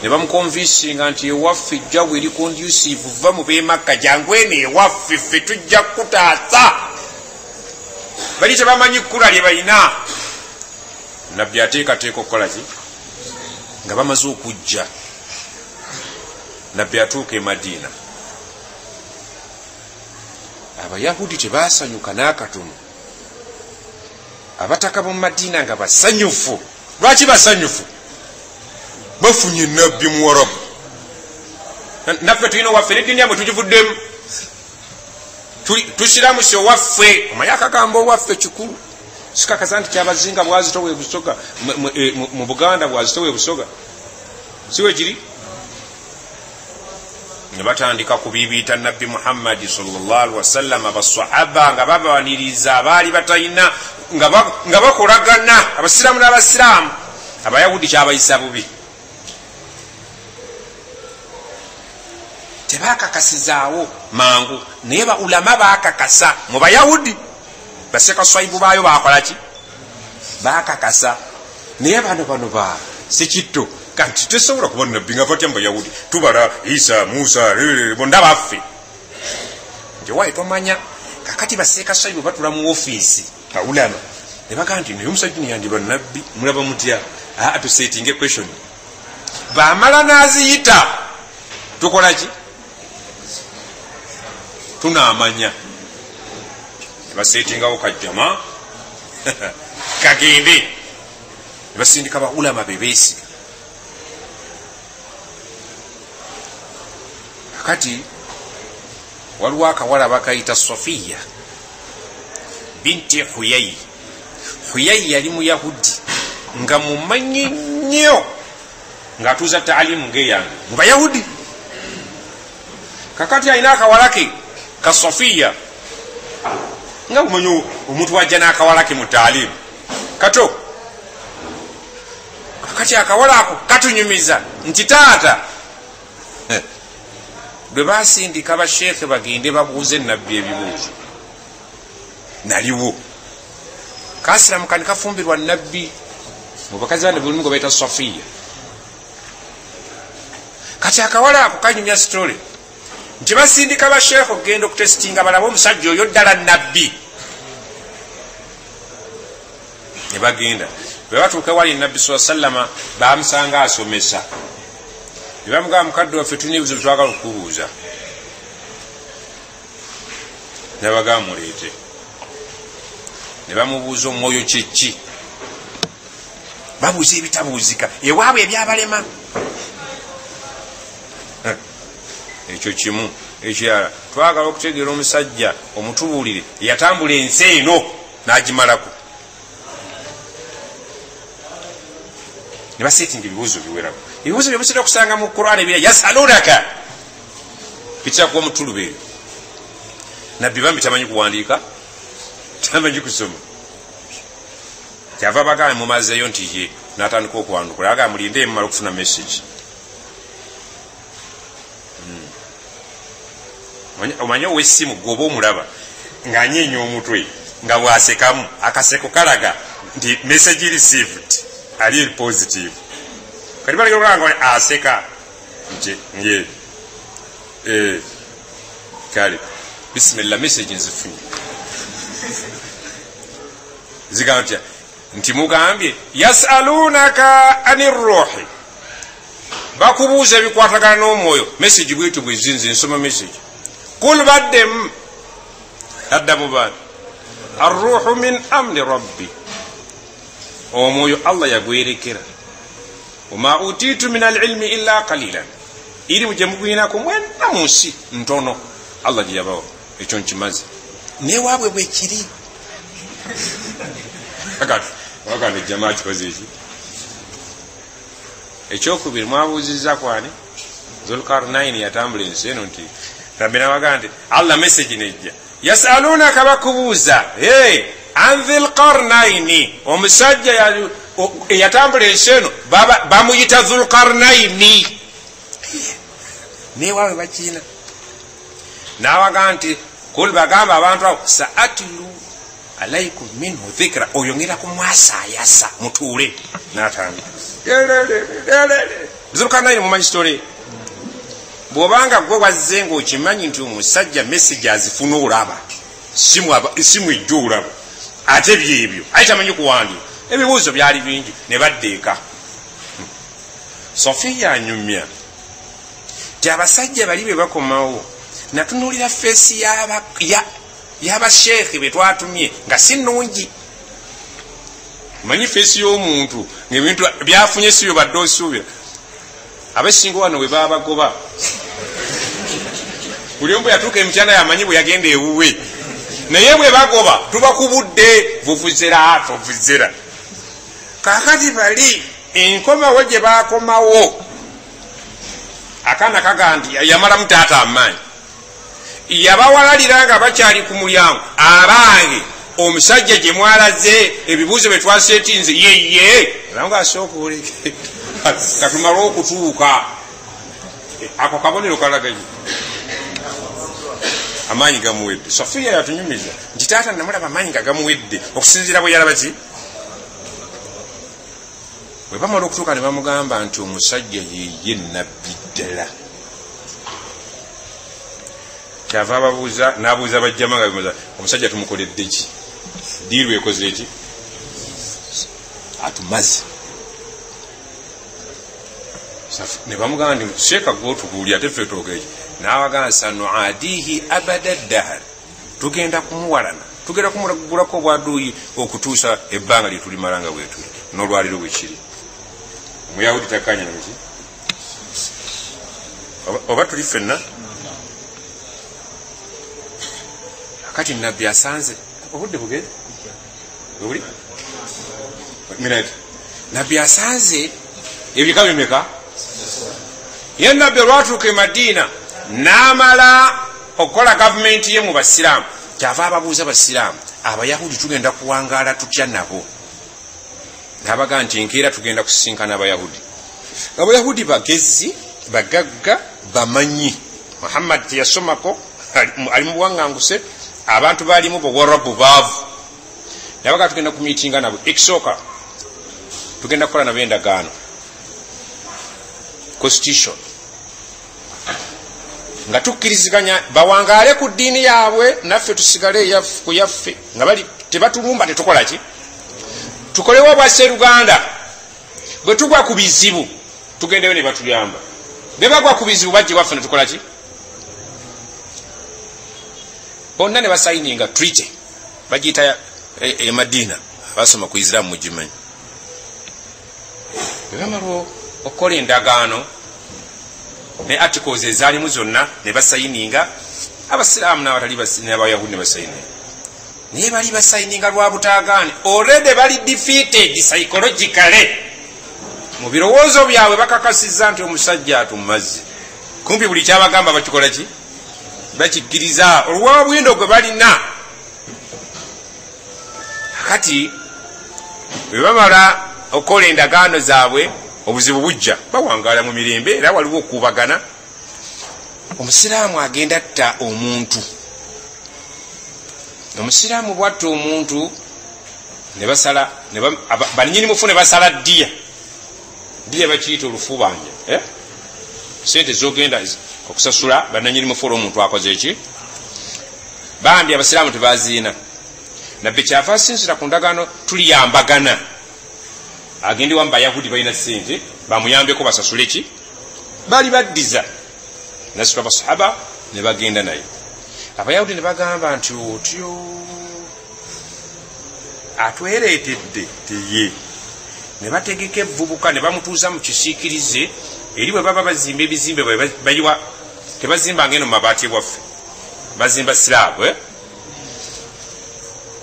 ne bamukonvinsinga nti ewaffe ejja bweri conducive, va mu b'e Makka jangu eno ewaffe ffe tujja kutaasa. Bali tebamanyi kkula lye balina. Nabbi ateekateeka okukola ki nga bamaze okujja. Nabbi atuuka e Madina abayahudi tebasanyuka n'akatono, abataka mu Madiina nga basanyufu. Lwaki basanyufu? Bafunye nabbi muwarabu. Naffe tulina waffe n'eddiini yamwe tugivuddemu, tusiramuse owaffe. Omanyi akagambo owaffe kikulu. Sikakasa nti kyabazinga bwazito we busoga mu Buganda, bwazito we busoga siwe kiri. Ne batandika kubibiita nabbi Muhammadi sallallahu alaihi wasallam, abaswahaba nga babaniriza abaali batalina, nga bakolagana abasiraamu n'abasiraamu. Abayahudi kyabayisa bubi, tebakakasizaawo mangu, naye baulama bakakasa mu Bayahudi. Baseka swaibu bayo bakolaki? Bakakasa. Naye bano ba sikitto kanti tesobola kubona nabbi nga batya mu Bayahudi. Tubala Isa, Musa, bonna baffe. Nje wayi tomanya kakati baseka swaibu batula mu office ulama. Ne baga nti naye omusajja yandiba nabbi, mulaba mutya? To setting a question. Bamala naziyita tukolaki? Tunaamanya basetingawo kajjama kagende basindika baulama bebesiga. Akati waliwo akawala bakayita Sofiya binti Huyai. Huyai yali Muyahudi nga mumanyi nnyo ng'atuuza taalimu ng'eyange mu Bayahudi. Kakati alina akawala ke ka Sofiya, nga mumanyi omuntu wajja n'akawala ke mu taalimu kato. Kakati akawala ako katunyumiza nti taata bwe basindika basheekhe bagende babuuze nabbi ebibuuzo, naliwo kasiramuka ne kafumbirwa nabbi mu bakazi bane bulimu gwe bayita Sofiya. Kati akawala ako kanyumya sitole nti basindika basheekhe okugenda okutesitinga balabe omusajja oyo ddala nabbi. Ne bagenda, bwe batuuka wali nabbi sallallahu alaihi wasallam bamusanga asomesa. Ne bamugamba mukadde waffe tulina ebibuuzo twagala okubuuza. Ne bagamba muleete. Ne bamubuuza omwoyo kyeki. Babuuza ebitabuuzika ewaabwe ebyabalema. Ekyo kimu. Ekyala twagala okutegeera omusajja omutubuulire yatambula ensi eno n'agimalako. Ne basetinga ebibuuzo biwerako. Ebibuuzo byebusobola okusanga mu Qur'ani ebira yasalunaka bitya kuba mutulubeeri. Nabbi bambi tamanyi kuwandiika, tamanyi kusoma. Kyava bagamba mumazeeyo nti ye n'atandika okuwandukula, agamba mulinde mumala okufuna message. Omanye ow'essimu gwoba omulaba ng'anyeenya omutwe nga bw'asekamu akaseko kalaga nti message received, ali positive. Kati balagala nga aseka nje kale bismillah message nzifunye zigamba ntya nti mugambye yasalunaka anir ruhi, bakubuuza ebikwatagana n'omwoyo. Message bwetu bwezinze nsoma message kul baddem addamu bani arruhu min amri rabbi, omwoyo Allah yagwerekera. Wama utitu min alilmi illa qalilan, ilimu gye mugwinako mwenna mu nsi ntono Allah gye yabawa. Ekyo nkimaze newaabwe bwe kiri. Wakati jamaa kikoze eki ekyokubiri mwabuuzizza kwani Zulkarnaini yatambula ensi eno nti Rabbi nabaga nti Allah message nejja yasalunaka bakubuuza an Dhulkarnaini, omusajja yatambula ensi eno bamuyita Dhulkarnaini newaabwe bakiina. Nabaga nti kul bagamba abantu abo saatilu alaikum minhu dhikra, oyongera kumwasayasa mutuule natambula. Zulkarnaini mumanyi story. Bwobanga gwe wazze ng'okimanyi nti omusajja message azifuna olaba, simu ejja olaba, ate byebyo ayitamanyi kuwandiika. Ebibuuzo byali bingi ne baddeeka. Sofiya anyumya ti abasajja bali be bakomawo, natunuulira feesi yaba sheekhe betwatumye nga sinungi manyi feesi y'omuntu ng'ebintu byafunye siyo badde osuubira abesinga wano bwe babagoba buli omu bwe yatuuka emityana yamanyi bwe yagenda ewuwe naye bwe bagoba tubakubudde vuvuzera kakati bali enkomawo gye bakomawo akaana kaga nti yamalamu taata amaanyi yabawalalira nga bakyali ku mulyango abange omusajja gye mwalaze ebibuuzo bye twaseetinze yeye nanga asooka oleke katumala okutuuka ako kabonero kalagayo amaanyi gamuwedde Sofiya yatunyumiza nti taata namulaba amaanyi nga gamuwedde okusinziira bwe yalaba ki bwe bamala okutuuka ne bamugamba nti omusajja yeye nabbi ddala kyava ababuuza n'abuuza bajjama nga bimuza omusajja tumukoledde ki diiru ekoze eki atumaze ne bamugamba nti sheeka gwotubuuli ate ffe toogeeki n'abagamba sanuadihi abada dahar tugenda kumuwalana tugenda kumugulako obwaduuyi okutuusa ebbanga lyetulimala nga bwetuli n'olwaliro bwekiri omuyahudi takkanya namiki oba tuli ffenna akati nabbi asanze obudde bugere buli minute nabbi asanze ebika bimeka ye nabbi olwatuuka e Madiina n'amala okukola gavumenti ye mu basiraamu kyava ababuuza basiraamu abayahudi tugenda kuwangaala tutya nabo n'abaga nti enkeera tugenda kusisinkana abayahudi bagezi bagagga bamanyi Muhammad teyasomako ali mu buwaŋŋanguse abantu baalimu bowarabu baavu nabaga tugenda kumiitinga nabo ekisooka tugenda kukola nabo endagaano constitution nga tukkiriziganya bawangaale ku ddiini yaabwe naffe tusigale ku yaffe nga bali tebatulumba tetukola ki tukolewo bwasseruganda bwe tugwa ku bizibu tugendeyo ne batuyamba ne bagwa ku bizibu bajje waffe ne tukola ki bonna ne basayininga treaty bagiyita e Madiina basoma ku Islam mugimanyi bwebamala okukola endagaano ne articles ezaalimu zonna ne basayininga abasiraamu n'abatali n'abayahudi ne basayininga naye bali basayininga lwa butaagaane already bali defeated psychologically mu birowoozo byabwe bakakasizza nti omusajja atumaze kumpi buli kyabagamba bakikola ki bakikkiriza olw'obwindo gwe balina akati bwe bamala okukola endagaano zaabwe obuzibu bujja bawangaala mu mirembe era waliwo okubagana omusiraamu agenda atta omuntu omusiraamu bwatta omuntu ne basala banyini mufu ne basala ddiya bakiyita olufubanja sente zogenda okusasula bananyini mufu olw'omuntu akoze eki bambi abasiraamu tebaziina nabbe kyava asinzira ku ndagaano tuliyambagana agende wa mubayahudi balina sente bamuyambeko basasule ki bali baddiza nasula basahaba ne bagenda naye abayahudi ne bagamba nti otyo atwereetedde teye ne bategeka evvubuka ne bamutuuza mu kisiikirize eri bwe baba bazimba ebizimbe bayiwa tebazimba ngeno mu mabaati bwaffe bazimba siraabu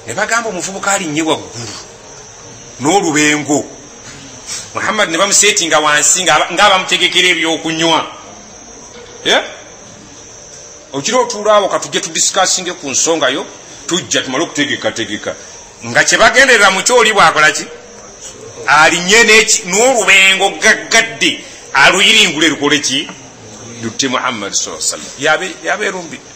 ne bagamba omuvubuka alinnye waggulu n'olubengo Muhammad ne bamuseetinga wansi ng'abamutegekera ebyokunywa okiro otuulaawo katujje tudisikasinge ku nsonga yo tujja tumale okutegeka nga kye bagenderera mu kyoli bwakola ki alinnye n'olubengo gaggadde aluyiringule lukole ki lutte Muhammad sallallahu alaihi wasallam yabeerumbidde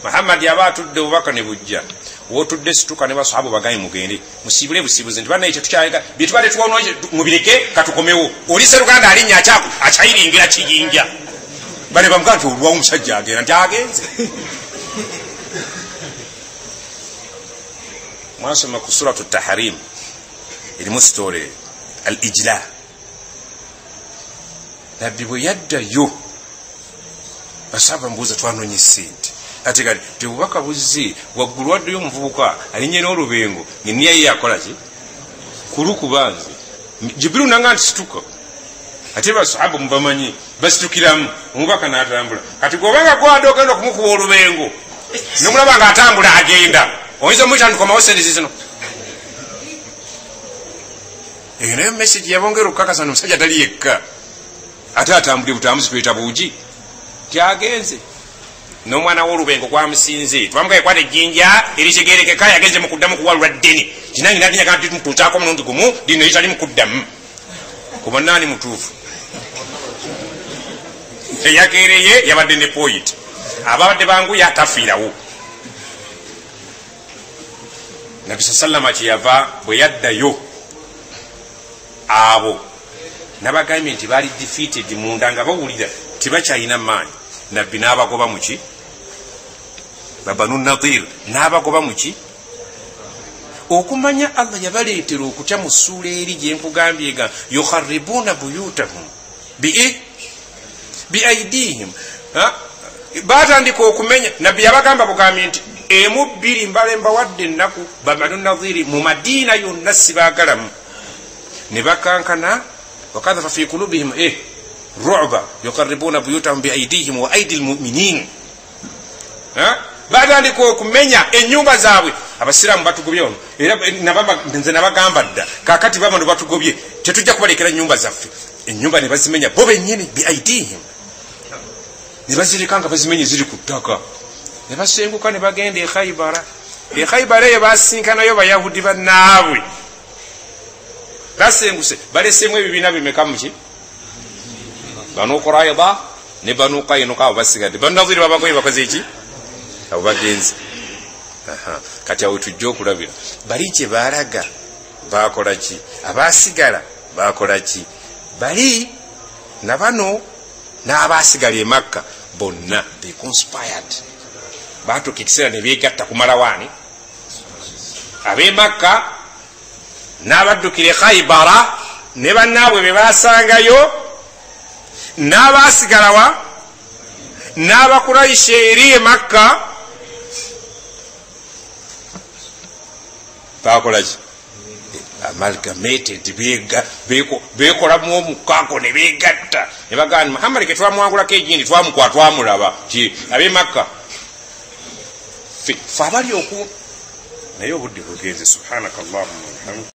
Muhammad yaba atudde obubaka ne bujja wotudde situka ne basahaba bagaye mugende musibule busibuze nti bana ekyo tukyalega bitwale tuwono mubireke katukomewo oli seruganda alinya akyako akyayiringira kiyinja bale bamuganda olwa omusajja agenda nti agenze mwasoma ku suratu tahrim ilimu story al-ijla nabbi bwe yaddayo basahaba mbuuza twanonye sente ate kati tebubaka buzzi waggulu waddeyo omuvubuka alinye n'olubengo ng'enniya ye yakola ki kulukubanze Jibrilu nanga nti situka ate basahaba mubamanyi basitukiramu omubaka n'atambula kati gwobanga gwanda ogenda okumukuba olubengo nomulaba nga atambula agenda oyinza omuyitandikomawo sente zizino eyo nayo message yabongera okukakasa omusajja tali yekka ate atambulire butambuzi tweta buugi tyagenze n'omwana w'olubengo gwamusinze twamugaye kwata ejjinja eritegerekeka yagenze mu kuddamu kuwalula ddeni kinange natinyaga nti mutuusaako omulundi gumu lino litali mu kuddamu kuba naani mutuufu eyakeereye yabadde ne point ababadde bangu yatafiirawo nabbi sallama kyeyava bwe yaddayo abo nabagambye nti baali defeated munda nga bawulira tibakyalina maanyi nabbi n'abagoba muki babanu nadir n'abagoba muki okumanya Allah yabaleetera okutya mu ssuula eri gye nkugambye ga yukharribuuna buyutahum biaidihim batandika okumenya nabbi yabagamba bugambye nti emu bbiri mbalemba wadde ennaku babanu nadiri mu madiina yonna sibaagalamu ne bakankana wakadhafa fi kulubihim ru'ba yuqarribuna buyutahum biaidihim wa aidi almu'minin batandika okumenya ennyumba zaabwe abasiraamu batugobye ono era nze nabagamba dda kakati bamano batugobye tetujja kubalekera ennyumba zaffe ennyumba ne bazimenya bo bennyini biaidihim ne bazirika nga bazimenye ziri ku ttaka ne basenguka ne bagenda e Khaybara eyo basinkanayo bayahudi bannaabwe basenguse balesemu ebibiina bimeka muki Banu Qurayza ne Banu Qaynuqa abo basigadde Banu Nadhiri babagoye bakoze eki abo bagenzi kati awo tujja okulabira bali gye baalaga bakola ki abaasigala bakola ki bali na bano n'abaasigala e Makka bonna they conspired batuuka ekiseera ne beegatta kumala waani ab'e Makka n'abaddukira e Khaybara ne bannaabwe be baasangayo n'abaasigalawa n'abakurayisha eri e Makka bakolaki amalgamated beekolamu omukago ne beegatta ne bagamba Muhammad ke twamwangulako egindi twamukwata twamulaba ti ab'e Makka fe abali oku naye obudde bugenze subhanakallahumma